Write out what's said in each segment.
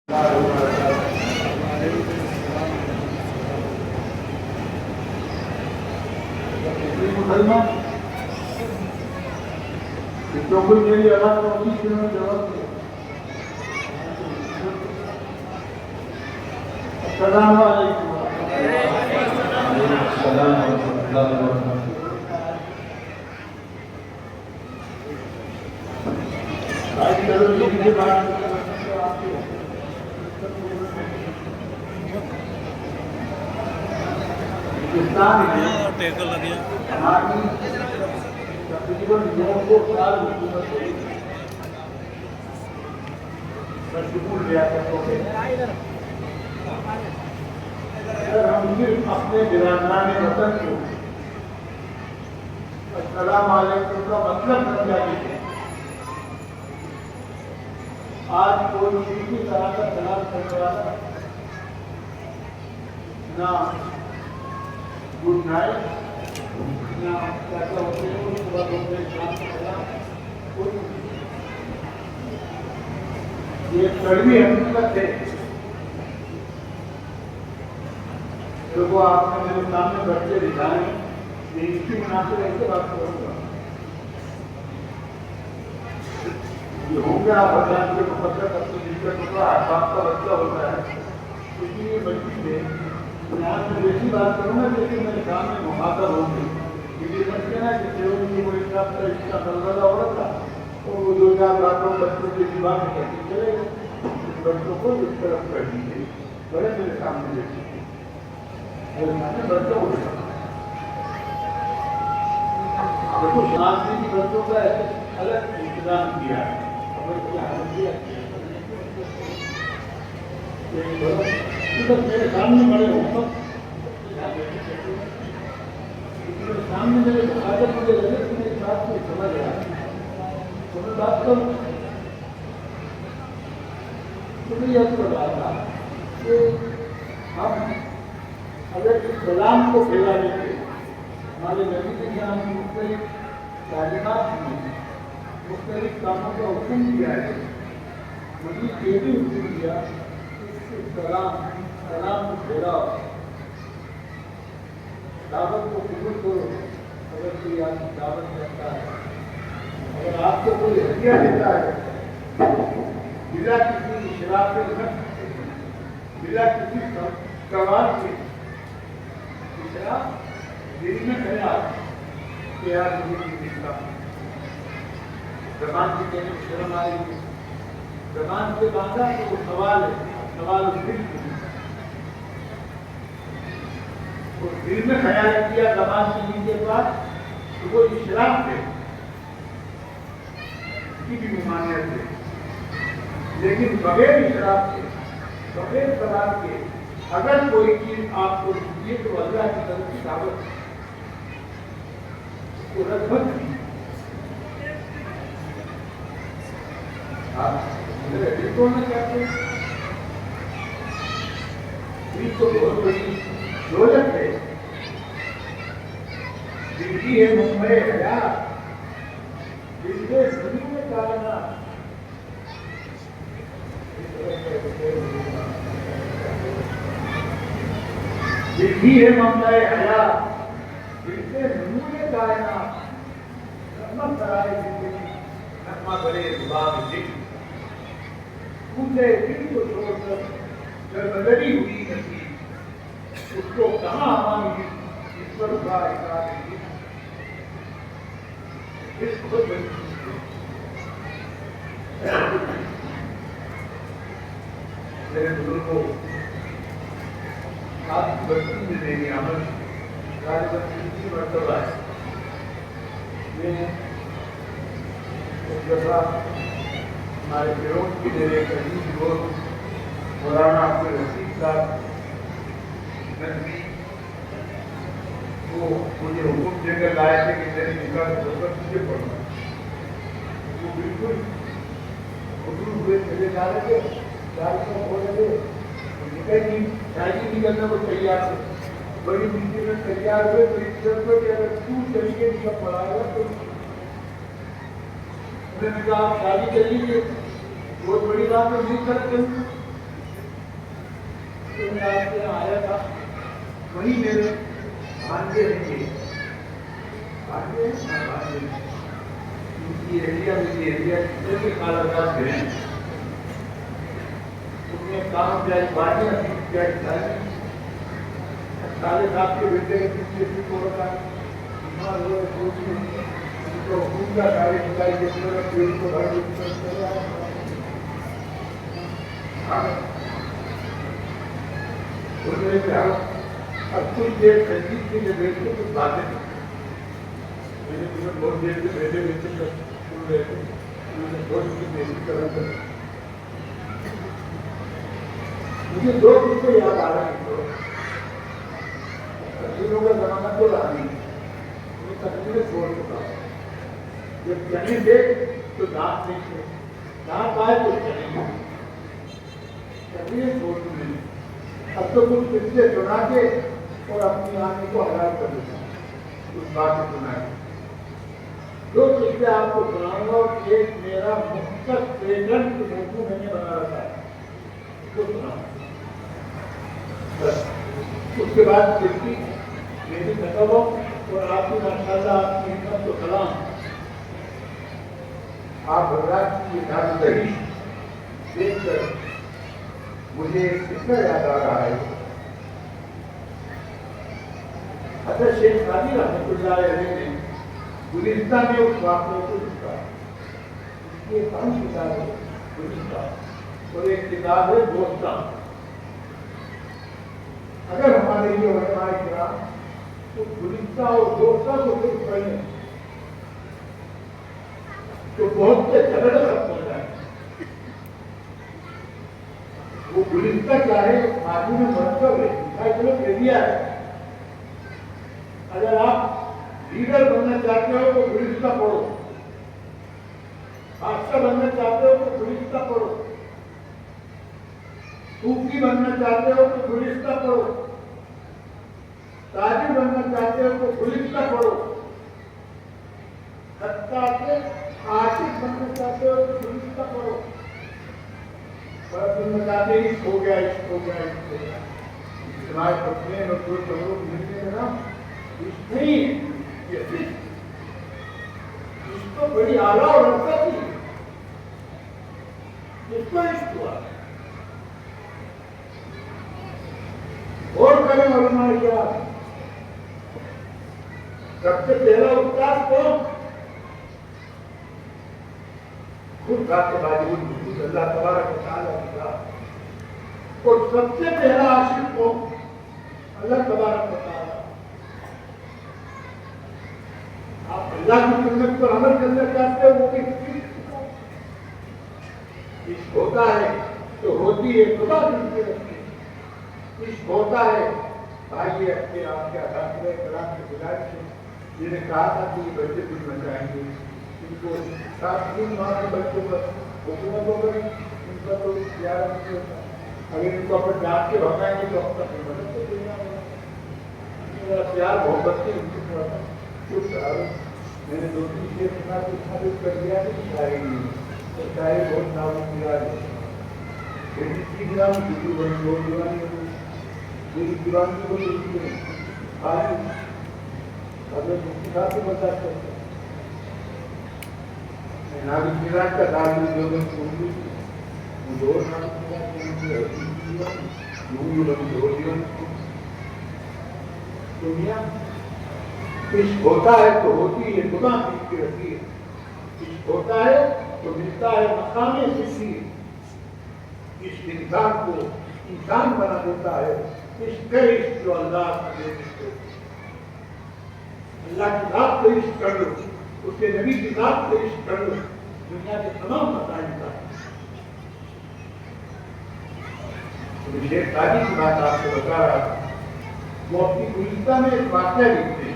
مسلمان جو کوئی میری آواز کوشش کرنے میں جواب دے. السلام علیکم. السلام ورحمۃ اللہ وبرکاتہ. آج ضروری کی بات ہندوستان میں ہماری تقریباً 900 سال حکومت ہوئی مشغول ریاستوں میں. اگر ہم صرف اپنے برادران وطن کو السلام علیکم کا مطلب سمجھا دیتے ہیں. آج کوئی کسی طرح کا سلام کرنے والا نہ گڈ نائٹ نہ کیا ہوتے ہیں صبح ہوتے شام کو سلام. یہ کڑوی حقیقت ہے. لوگوں آپ نے میرے سامنے بچے دکھائے میں اس کی مناسب ایسے بات کروں گا. یہ ہوں گے آپ بھگوان کے مقدس اپنی دقت ہوتا ہے باپ کا بچہ ہوتا ہے. اس لیے بچی سے میں آپ سے ایسی بات کروں گا جیسے میرے سامنے مخاطب ہوں گے. کیونکہ سمجھتے نا کہ تھیوری کو ایک ساتھ اس کا تلغلہ ہو رہا تھا اور وہ 2 4 باتوں بچوں کے دماغ میں کرتے چلے گئے. بچوں کو اس طرف کر دیجیے. بڑے میرے سامنے دیکھیے بچوں کو دیکھو شانتی کی بچوں کا الگ انتظام کیا ہے. میرے سامنے بڑے حکم میرے سامنے میرے عادت مجھے لگے کہ میری بات کو سمجھ رہا ہے تو میں بات کروں. تو میں یہ کر رہا تھا کہ ہم اگر اس سلام کو پھیلانے کے ہمارے نبی کے نام کی مختلف تعلیمات میں مختلف کاموں کا حکم دیا ہے. مجھے یہ بھی حکم دیا کہ سلام کو پھیلاؤ, دعوت کو قبول کرو. اگر کوئی آپ کی دعوت کرتا ہے, اگر آپ کو کوئی ہدیہ دیتا ہے بلا کسی شراب کے بلا کسی سوال کے دل میں خیال کہ یار مجھے ملتا زبان کی کہنے میں شرم آئے گی. زبان سے باندھا تو وہ سوال ہے, سوال دل کو دل میں خیال کیا زبان سے نیچے بات تو وہ اشراف ہے کی بھی ممانعت ہے. لیکن بغیر اشراف کے بغیر سوال کے اگر کوئی چیز آپ کو دیجیے تو اللہ کی طرف کی دعوت کو رد مت کیجیے. کہتے ہیں تو بہت بڑی دولت ہے. زندگی ہے ممبئی حیات جس کے زمین میں کائنات زندگی ہے ممبئی حیات جس کے زمین کائنات رحمت کرائے زندگی نغمہ بڑے باغ ذکر پوچھے دل کو چھوڑ کر جب بدلی ہوئی نصیب اس کو کہاں ہماری اس پر کا اقرار ہے. اس بہت بڑی میرے بزرگوں آپ کی بستی میں میری آمد غالباً تیسری مرتبہ ہے. میں ایک دفعہ ہمارے فیروز کی میرے قریبی دوست مولانا عبدالرشید صاحب ندوی وہ مجھے حکم دے کر لائے تھے کہ میری نکاح ہوکر تجھے پڑھنا. وہ بالکل اردو ہوئے چلے جا رہے تھے, ہو رہے تھے, نکل نہیں شادی نکلنے کو تیار تھے. بڑی ملتی میں تیار ہوئے تو اس طرح کہ اگر تو چلیے نکاح پڑھائے گا تو انہوں نے کہا آپ شادی کر لیجیے, بہت بڑی بات ہے نہیں کرتے. وہی میرے بھانجے رہیں گے، بھانجے ان کی ایریا کتنے بھی کالاکار گئے ہیں، ان میں کام کیا باریاں کیا سارے صاحب کے بیٹے کے پیچھے بھی کو رکھا بیمار ہوئے سوچ میں ان کو خون کا کاری نکائی کے پورے پیڑ کو بھر اب کچھ دیر تجدید کے لیے بیٹھے کچھ باتیں میں نے تمہیں بہت دیر سے بیٹھے بیٹھے سن رہے تھے انہوں نے بہت کی دیسی طرح کر مجھے دو قصے یاد آ رہے ہیں تقریروں کا زمانہ تو رہا نہیں، میں تقریریں چھوڑ چکا ہوں، جب چنے دے تو دانت نہیں تھے، دانت آئے تو چنے گا، تقریریں چھوڑ چکے ہیں، اب تو کچھ قصے سنا کے اور اپنی آنے کو حلال کر دیتا ہوں، کچھ باتیں سنا کے دو قصے آپ کو سناؤں گا اور ایک میرا مختصر پیٹنٹ موضوع میں نے بنا رکھا ہے اس کو سناؤں بس، اس کے بعد کسی میری ختم ہو اور آپ کی ماشاءاللہ آپ کی ہمت کو سلام، آپ حضرات کی داری دیکھ کر مجھے ایک قصہ یاد آ رہا ہے۔ حضرت شیخ سعدی رحمۃ اللہ علیہ نے گلستہ میں اس واقعے کو لکھا، اس کی ایک اہم کتاب ہے گلستہ اور ایک کتاب ہے دوستان۔ اگر ہمارے لیے علماء کرام تو گلستہ اور دوستہ کو صرف پڑھیں تو بہت سے جھگڑے ختم ہو جائیں۔ وہ گلستہ کیا ہے؟ آدمی میں مرکب ہے، ایریا ہے۔ اگر آپ لیڈر بننا چاہتے ہو تو گلستہ پڑھو، بادشاہ بننا چاہتے ہو تو گلستہ پڑھو، صوفی بننا چاہتے ہو تو گلستہ پڑھو، تاجر بننا چاہتے ہو تو گلستہ پڑھو، حتیٰ کہ عاشق بننا چاہتے ہو تو گلستہ پڑھو۔ پر تم بتاتے عشق ہو گیا، عشق ہو گیا، عشق ہو گیا، اجتماع پتنے اور دو چوروں ملنے میں نا عشق نہیں، یہ عشق تو بڑی اعلیٰ اور رفت تھی، اس کو عشق ہوا۔ اور کریں علماء کرام، سب سے پہلا استاد کون؟ خود ذات واجب الوجود اللہ تبارک و تعالیٰ کا، اور سب سے پہلا عاشق کون؟ اللہ تبارک و تعالیٰ۔ آپ اللہ کی سنت پر عمل کرنا چاہتے ہو، وہ عشق ہوتا ہے تو ہوتی ہے خدا کی رکھتی ہے، عشق ہوتا ہے بھائی اپنے آپ کے اساتذہ کرام کی گزارش ہے، جنہیں کہا تھا کہ یہ بچے کچھ بچائیں گے، ان کو 7 دن وہاں کے بچوں پر حکومت ہو گئی، ان کا تو پیار نہیں ہوتا، اگر ان کو اپنے ڈانٹ کے بھگائیں گے تو اپنا مدد تو دینا ہوگا، میرا پیار محبت کی ان سے تھوڑا چپ رہا۔ میں نے 2-3 شعر سنا تو ثابت کر دیا کہ شاعری نہیں ہے، شاعری بہت نام کیا ہے، میری چیز نام جتو بڑی بہت دیوانی ہو گئی، میری دیوانی کو دیکھتی ہے آج حضرت مفتی صاحب سے برداشت کرتا ہے، میں نابد مراج کا دار دیوبند کو اردو مجھے اور نابد مراج کے مجھے حقیقی دیوانی یوں بند دور دیوانی دنیا عشق ہوتا ہے تو ہوتی ہے خدا کی رکھی ہے، عشق ہوتا ہے تو ملتا ہے مقام خوشی، عشق انسان کو انسان بنا دیتا ہے، عشق عشق جو اللہ سے اللہ کی ذات سے عشق کر لو، اس کے نبی کی ذات سے عشق کر لو، دنیا کے تمام مسائل کا۔ شیخ سعدی کی بات آپ کو بتا رہا تھا، وہ اپنی گلستہ میں ایک واقعہ لکھتے ہیں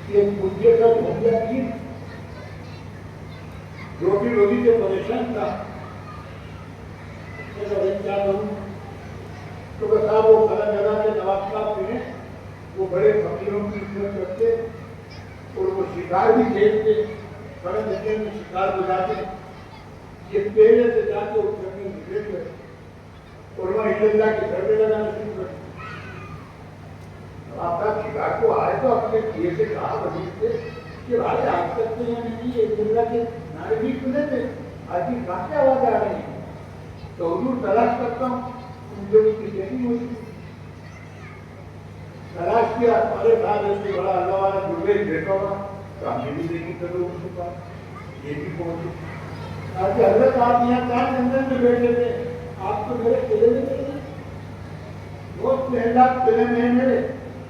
کہ ایک مجھے کا بھونجا پیر روٹی روٹی سے پریشان تھا، کیا کروں تو بتا وہ فلاں جگہ کے نواب صاحب تھے، وہ بڑے فقیروں کی خدمت کرتے اور وہ شکار بھی کھیلتے، بڑے جگہ میں شکار بجاتے، یہ پہلے سے جا کے اس جگہ میں نکلے گئے اور وہاں اللہ کے گھر میں لگانا شروع کر کہ بھائی آج تک تو یہاں نہیں ایک جملہ کے نعرے بھی سنے تھے، آج بھی کہاں سے آواز آ رہی ہے؟ تو حضور تلاش کرتا ہوں، ان جو کی کہنی ہوئی تلاش کیا، ارے صاحب ایسے بڑا اللہ والا جملے بیٹھا ہوا تو ہمیں بھی دیکھی کرو ان کے پاس، یہ بھی پہنچے آج حضرت آپ یہاں کہاں جنگل میں بیٹھے تھے، آپ تو میرے قلعے میں تھے، بہت محلات قلعے میں ہیں میرے،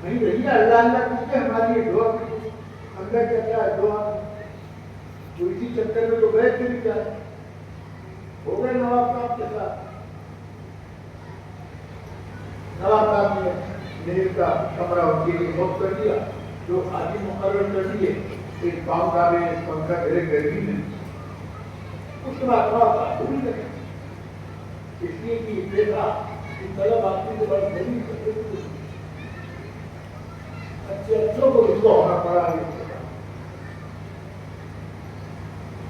نہیں بھیا اللہ اللہ کچھ ہے ہماری یہ دعا کی اندر کیا ہے دعا تو اسی چکر میں تو بیٹھ کے بھی جائے ہو گئے نواب صاحب کے ساتھ، نواب صاحب نے میرے کا کمرہ ان کے لیے بہت کر دیا، جو حاجی مقرر کر دیے، ایک پاؤں کا بھی پنکھا میرے گرمی میں، اس کے بعد نواب صاحب پوری کریں اس لیے کہ پیسہ طلب آدمی کو بڑا غریب کرتے اچھے اچھوں کو اس کو ہونا پڑا ہے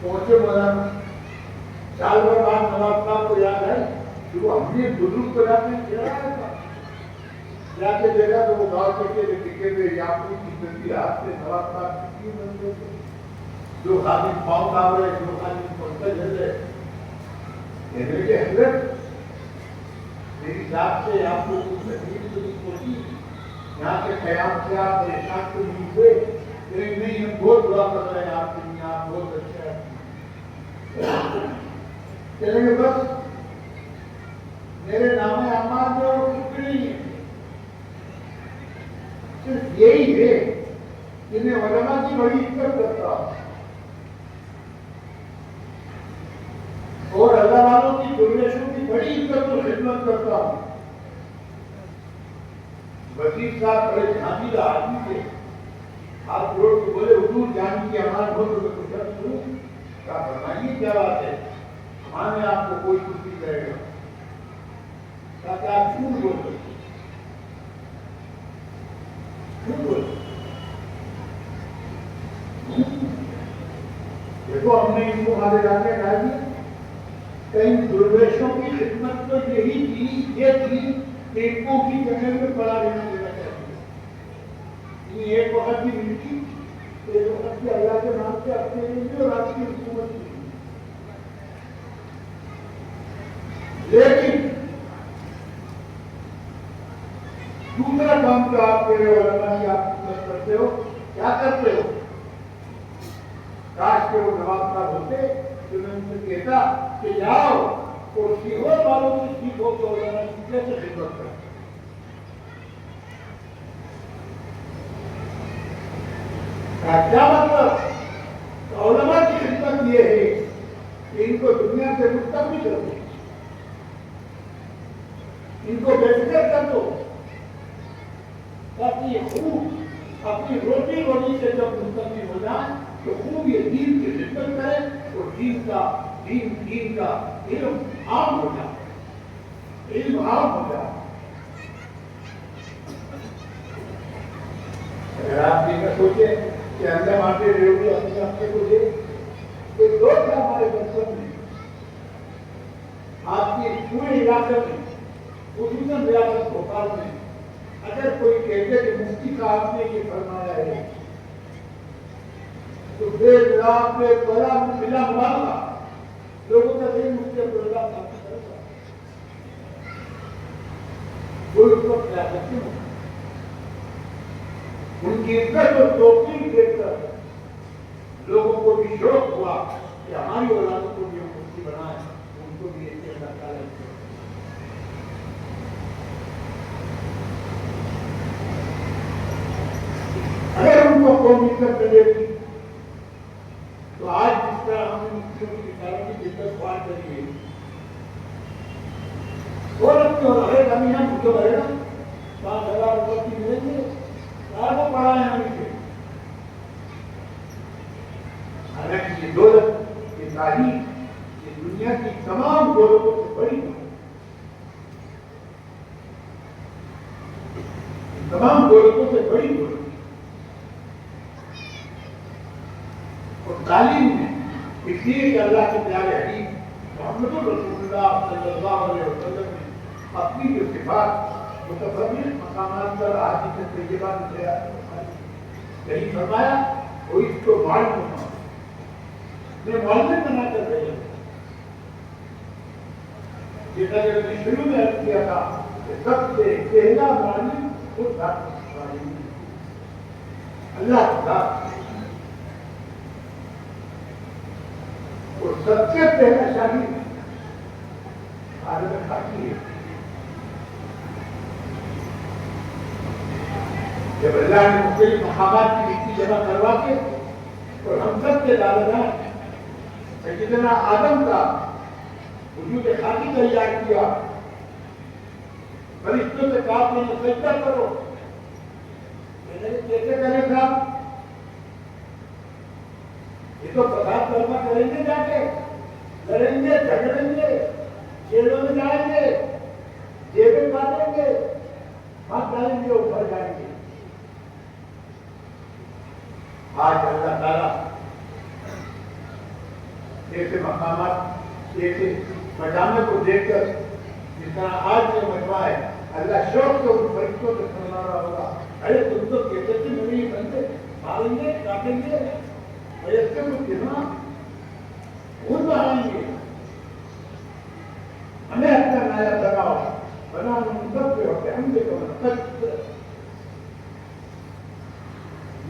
پہنچے مولانا سال بھر بعد نواب صاحب کو یاد ہے کہ وہ ہم نے بزرگ کو جاتے ہیں جا کے دیکھا تو وہ گاؤں کے ٹکے ہوئے یاقوت کی زندگی ہاتھ سے نواب صاحب کی بنتے تھے جو خاطر پاؤں کام رہے جو خاطر پنکھا جل رہے کہنے کے حضرت میری ذات سے آپ کو کچھ تکلیف تو نہیں پہنچی یہاں کے قیام سے آپ پریشان تو نہیں ہوئے لیکن نہیں ہم بہت دعا کر رہے ہیں آپ کے لیے آپ بہت اچھا ہے کہنے کے بس میرے نام اعمال میں اور کچھ نہیں ہے صرف یہی ہے کہ میں علماء کی بڑی عزت کرتا ہوں اور اللہ والوں کی گنجائشوں کی بڑی عزت اور خدمت کرتا ہوں وزیر صاحب بڑے جھانگیدہ آدمی تھے آپ جوڑ کے بولے حضور جان کی امان ہو تو میں کچھ سنوں کیا فرمائیے کیا بات ہے ہمارے آپ کو کوئی کچھ نہیں کرے گا تاکہ آپ جھوٹ بول سکتے جھوٹ بول دیکھو ہم نے ان کو ہمارے علاقے ڈال دیا کئی درویشوں کی خدمت تو یہی تھی یہ تھی کہ ان کو کی جگہ میں پڑا لینا دینا چاہیے ایک وقت کی ملتی ایک وقت کی اللہ کے نام سے اپنے لیے اور آپ کی حکومت کی لیکن دوسرا کام جو آپ کے علماء کی آپ خدمت کرتے ہو کیا کرتے ہو کاش کے وہ نواب صاحب ہوتے تو میں ان سے کہتا کہ جاؤ اور سیہور والوں سے سیکھو تو علماء کی کیسے خدمت کرتے کیا مطلب علماء کی خدمت یہ ہے کہ ان کو دنیا سے مستقبل کر دو ان کو بے فکر کر دو تاکہ یہ خوب اپنی روٹی روٹی سے جب مستقبل ہو جائیں تو خوب یہ دین کی خدمت کرے اور دین کا علم عام ہو جائے علم عام ہو جائے اگر آپ یہ سوچے کہ اندر آتے ریوڑی اپنے آپ کو دے تو دو تھا ہمارے بچوں میں آپ کے پورے علاقے میں خصوصاً ریاست بھوپال میں اگر کوئی کہتے کہ مفتی صاحب نے یہ فرمایا ہے تو بے لاکھ میں بڑا ملا مبالغہ لوگوں کا دل مفتی عبداللہ صاحب کی طرف کوئی اس کو کیا کرتے ہیں ان کی عزت اور توقیر دیکھ کر لوگوں کو بھی شوق ہوا کہ ہماری اولادوں کو بھی ہم مفتی بنائیں ان کو بھی ایسے اللہ تعالیٰ اگر ان کو قوم عزت ملے گی تو آج جس طرح ہم نے مفتیوں کی کتابوں کی عزت خوار کریے اور اپنے اور ہر کمی ہم جو رہے گا 5,000 روپے کی ملیں گے آپ کو پڑھائیں ہم سے حالانکہ یہ دولت یہ تاریخ یہ دنیا کی تمام دولتوں سے بڑی تمام دولتوں سے بڑی دولت اور تعلیم میں اس لیے کہ اللہ کے پیارے حبیب محمد رسول اللہ صلی اللہ علیہ وسلم نے اپنی جو صفات متفرد مقامات پر حدیث طیبہ میں کہیں فرمایا کوئی اس کو معلوم ہو میں معلوم بنا کر رہے ہیں جیسا کہ میں نے شروع میں عرض کیا تھا کہ سب سے پہلا معلوم خود ذات اللہ کا اور سب سے پہلا شادی عالم خاکی ہے. جب اللہ نے مختلف مقامات کی مٹی جمع کروا کے اور ہم سب کے دادان سیدنا آدم کا وجود خاکی تیار کیا فرشتوں سے کہا کہ انہیں سجدہ کرو. کیسے کریں صاحب یہ تو فساد برپا کریں گے جا کے لڑیں گے جھگڑیں گے جیلوں میں جائیں گے جیبیں کاٹیں گے ہاتھ ڈالیں گے اوپر جائیں گے. آج اللہ تعالیٰ ایسے مقامات ایسے مجامع کو دیکھ کر جس طرح آج یہ مجمع ہے اللہ شوق سے ان فرشتوں سے سنا رہا ہوگا ارے تم تو کہتے تھے میرے یہ بندے ماریں گے کاٹیں گے ایسے کو کتنا خون بہائیں گے ہمیں اپنا نایاب بناؤ بنا ان سب پہ ہوتے ہم دیکھو میں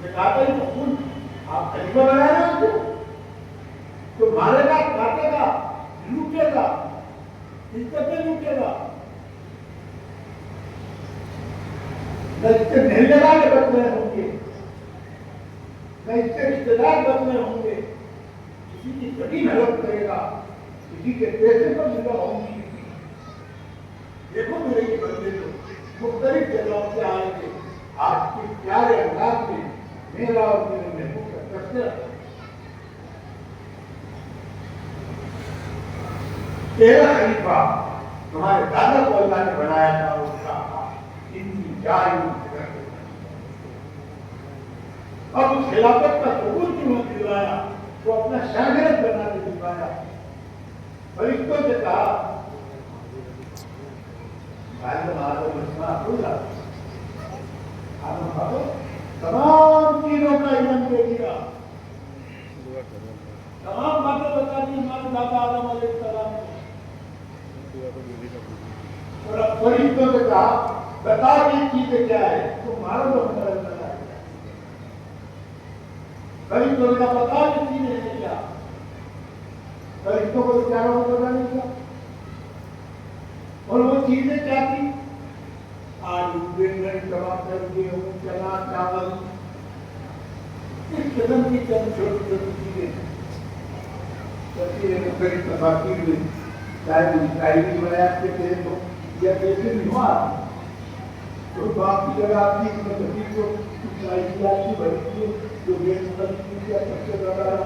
کہتا ہوں تو خون آپ خلیفہ بنا رہے ہو تو مارے گا کاٹے گا لوٹے گا عزتیں لوٹے گا نہ اس سے محلے والے بدلے ہوں گے نہ اس سے رشتے دار بدلے ہوں گے کسی کی کٹی محنت کرے گا کسی کے پیسے پر نگاہ ہوں گی. دیکھو میرے یہ بندے تو مختلف جگہوں سے آئیں گے آج کے پیارے انداز میں میرا اور میرے محبوب کا تذکرہ تیرا خلیفہ تمہارے دادا کو اللہ نے بنایا تھا اور اس کا اب اس خلافت کا ثبوت کیوں دلوایا تو اپنا شاگرد بنا کے دلوایا. فرشتوں سے کہا تمام چیزوں کا علم دے دیا تمام باتیں بتا دی ہمارے دادا آدم علیہ السلام نے اور اب فرشتوں سے کہا بتا یہ چیزیں کیا ہے تو مارو تو ہمارا بتا فرشتوں نے کہا بتا یہ چیزیں ہیں کیا فرشتوں کو چاروں کو پتا نہیں کیا اور وہ چیزیں کیا تھی آلو بینگن ٹماٹر گیہوں چنا چاول اس قسم کی چند چھوٹی چھوٹی چیزیں تفسیر مختلف تفاسیر میں چاہے وہ اسرائیلی روایات کے تھے تو یا کیسے بھی ہوا تو باقی جگہ آپ کی تفسیر کو اسرائیلیات کی بڑی جو بے مختلف چیزیں سب سے زیادہ